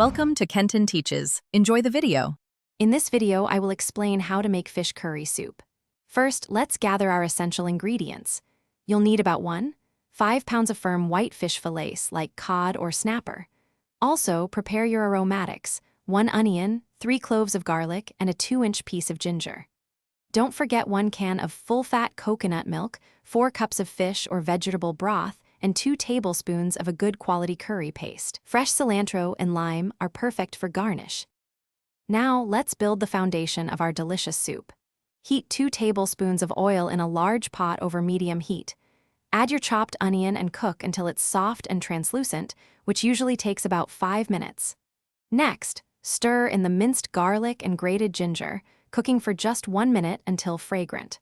Welcome to Kenton Teaches. Enjoy the video. In this video, I will explain how to make fish curry soup. First, let's gather our essential ingredients. You'll need about 5 pounds of firm white fish fillets like cod or snapper. Also, prepare your aromatics, 1 onion, 3 cloves of garlic, and a 2-inch piece of ginger. Don't forget 1 can of full-fat coconut milk, 4 cups of fish or vegetable broth, and 2 tablespoons of a good quality curry paste. Fresh cilantro and lime are perfect for garnish. Now, let's build the foundation of our delicious soup. Heat 2 tablespoons of oil in a large pot over medium heat. Add your chopped onion and cook until it's soft and translucent, which usually takes about 5 minutes. Next, stir in the minced garlic and grated ginger, cooking for just 1 minute until fragrant.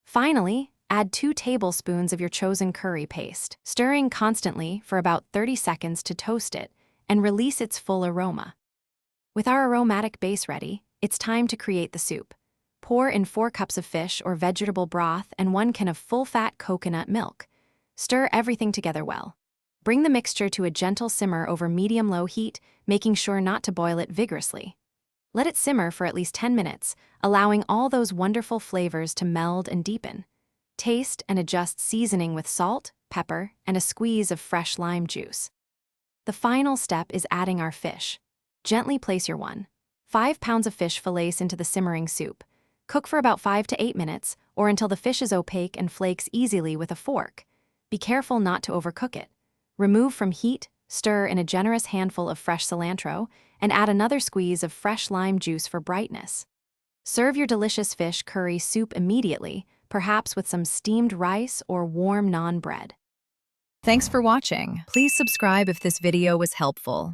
Finally, add 2 tablespoons of your chosen curry paste, stirring constantly for about 30 seconds to toast it and release its full aroma. With our aromatic base ready, it's time to create the soup. Pour in 4 cups of fish or vegetable broth and 1 can of full-fat coconut milk. Stir everything together well. Bring the mixture to a gentle simmer over medium-low heat, making sure not to boil it vigorously. Let it simmer for at least 10 minutes, allowing all those wonderful flavors to meld and deepen. Taste and adjust seasoning with salt, pepper, and a squeeze of fresh lime juice. The final step is adding our fish. Gently place your 5 pounds of fish fillets into the simmering soup. Cook for about 5 to 8 minutes, or until the fish is opaque and flakes easily with a fork. Be careful not to overcook it. Remove from heat, stir in a generous handful of fresh cilantro, and add another squeeze of fresh lime juice for brightness. Serve your delicious fish curry soup immediately, perhaps with some steamed rice or warm naan bread. Thanks for watching. Please subscribe if this video was helpful.